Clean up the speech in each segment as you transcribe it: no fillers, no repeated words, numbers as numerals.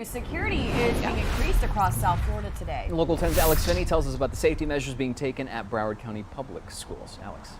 Security is being increased across South Florida today. Local 10's Alex Finney tells us about the safety measures being taken at Broward County Public Schools. Alex.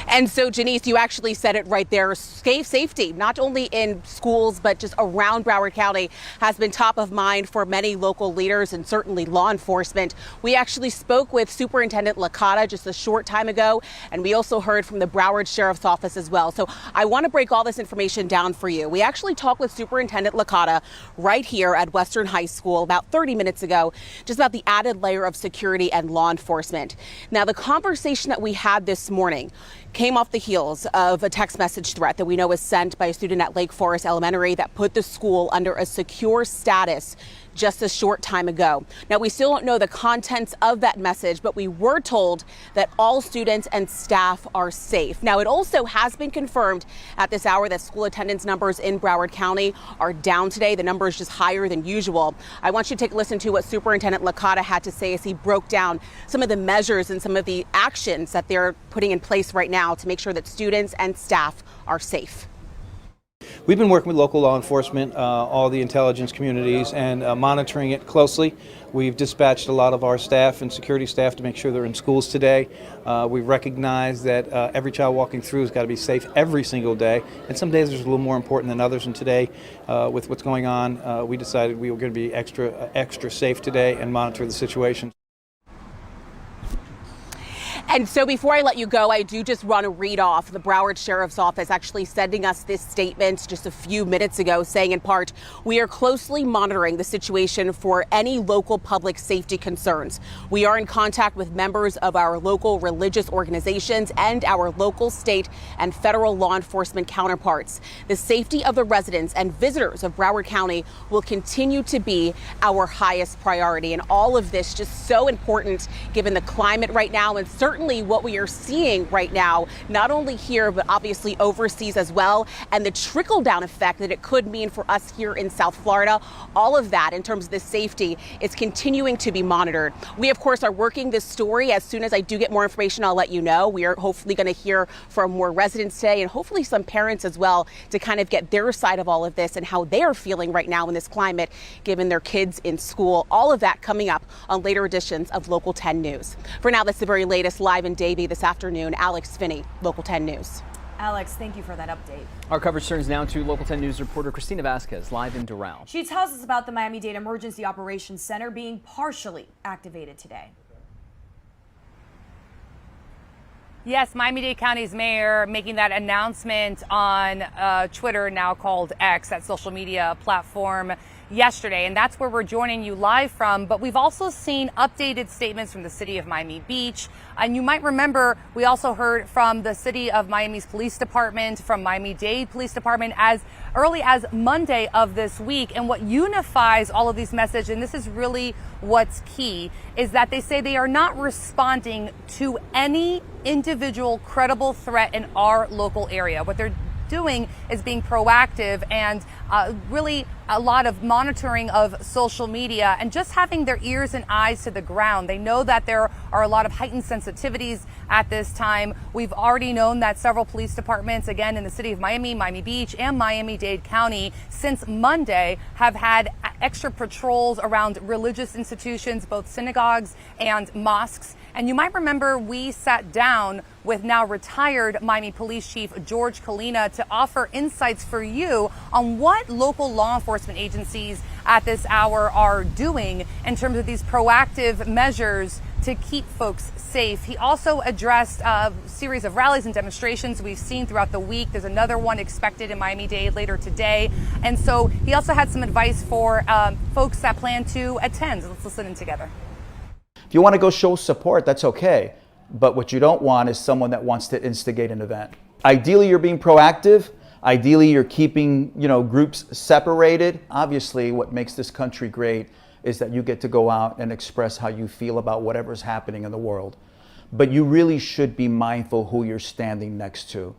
And so, Janice, you actually said it right there. Safety, not only in schools, but just around Broward County, has been top of mind for many local leaders and certainly law enforcement. We actually spoke with Superintendent Licata just a short time ago, and we also heard from the Broward Sheriff's Office as well. So I want to break all this information down for you. We actually talked with Superintendent Licata right here at Western High School about 30 minutes ago, just about the added layer of security and law enforcement. Now, the conversation that we had this morning came off the heels of a text message threat that we know was sent by a student at Lake Forest Elementary that put the school under a secure status just a short time ago. Now, we still don't know the contents of that message, but we were told that all students and staff are safe. Now, it also has been confirmed at this hour that school attendance numbers in Broward County are down today. The number is just higher than usual. I want you to take a listen to what Superintendent Licata had to say as he broke down some of the measures and some of the actions that they're putting in place right now to make sure that students and staff are safe. We've been working with local law enforcement, all the intelligence communities, and monitoring it closely. We've dispatched a lot of our staff and security staff to make sure they're in schools today. We recognize that every child walking through has got to be safe every single day, and some days there's a little more important than others. And today, with what's going on, we decided we were going to be extra safe today and monitor the situation. And so before I let you go, I do just want to read off the Broward Sheriff's Office actually sending us this statement just a few minutes ago, saying in part, we are closely monitoring the situation for any local public safety concerns. We are in contact with members of our local religious organizations and our local, state, and federal law enforcement counterparts. The safety of the residents and visitors of Broward County will continue to be our highest priority. And all of this just so important given the climate right now, and certainly what we are seeing right now, not only here, but obviously overseas as well, and the trickle-down effect that it could mean for us here in South Florida. All of that in terms of the safety is continuing to be monitored. We, of course, are working this story. As soon as I do get more information, I'll let you know. We are hopefully going to hear from more residents today and hopefully some parents as well to kind of get their side of all of this and how they are feeling right now in this climate, given their kids in school. All of that coming up on later editions of Local 10 News. For now, that's the very latest live in Davie this afternoon. Alex Finney, Local 10 News. Alex, thank you for that update. Our coverage turns now to Local 10 News reporter Christina Vasquez, live in Doral. She tells us about the Miami-Dade Emergency Operations Center being partially activated today. Yes, Miami-Dade County's mayor making that announcement on Twitter, now called X, that social media platform, yesterday. And that's where we're joining you live from. But we've also seen updated statements from the city of Miami Beach. And you might remember we also heard from the city of Miami's police department, from Miami-Dade Police Department as early as Monday of this week. And what unifies all of these messages, and this is really what's key, is that they say they are not responding to any individual credible threat in our local area. What they're doing is being proactive and really a lot of monitoring of social media and just having their ears and eyes to the ground. They know that there are a lot of heightened sensitivities at this time. We've already known that several police departments, again, in the city of Miami, Miami Beach, and Miami-Dade County since Monday have had extra patrols around religious institutions, both synagogues and mosques. And you might remember we sat down with now retired Miami Police Chief George Kalina to offer insights for you on what local law enforcement agencies at this hour are doing in terms of these proactive measures to keep folks safe. He also addressed a series of rallies and demonstrations we've seen throughout the week. There's another one expected in Miami-Dade later today. And so he also had some advice for folks that plan to attend. Let's listen in together. If you want to go show support, that's okay. But what you don't want is someone that wants to instigate an event. Ideally, you're being proactive. Ideally, you're keeping, groups separated. Obviously, what makes this country great is that you get to go out and express how you feel about whatever's happening in the world. But you really should be mindful who you're standing next to.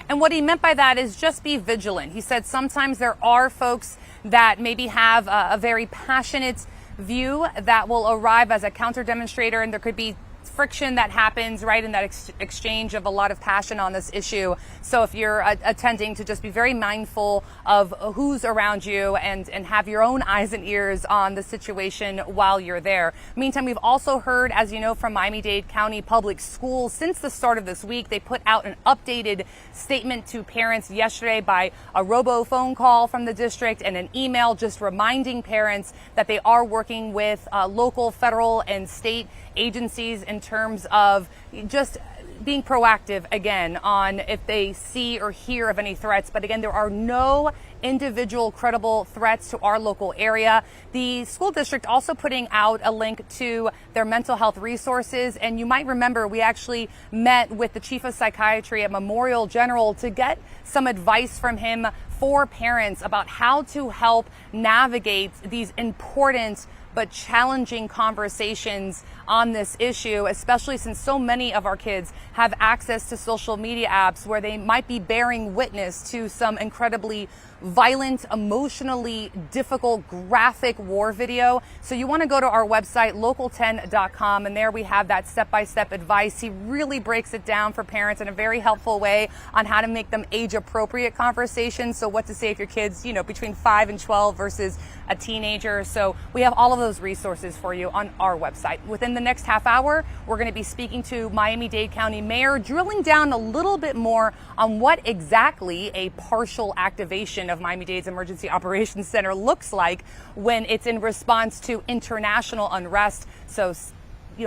And what he meant by that is just be vigilant. He said sometimes there are folks that maybe have a very passionate view that will arrive as a counter demonstrator, and there could be friction that happens, right, in that exchange of a lot of passion on this issue. So if you're attending, to just be very mindful of who's around you and have your own eyes and ears on the situation while you're there. Meantime, we've also heard, as you know, from Miami-Dade County Public Schools since the start of this week. They put out an updated statement to parents yesterday by a robo phone call from the district and an email just reminding parents that they are working with local, federal, and state agencies in terms of just being proactive again on if they see or hear of any threats. But again, there are no individual credible threats to our local area. The school district also putting out a link to their mental health resources. And you might remember we actually met with the chief of psychiatry at Memorial General to get some advice from him for parents about how to help navigate these important but challenging conversations on this issue, especially since so many of our kids have access to social media apps where they might be bearing witness to some incredibly violent, emotionally difficult, graphic war video. So you want to go to our website, local10.com, and there we have that step-by-step advice. He really breaks it down for parents in a very helpful way on how to make them age-appropriate conversations. So what to say if your kid's, between 5 and 12 versus a teenager. So we have all of those resources for you on our website. Within the next half hour, we're going to be speaking to Miami-Dade County Mayor, drilling down a little bit more on what exactly a partial activation of Miami-Dade's Emergency Operations Center looks like when it's in response to international unrest. So,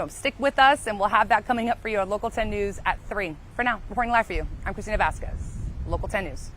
stick with us, and we'll have that coming up for you on Local 10 News at 3. For now, reporting live for you, I'm Christina Vasquez, Local 10 News.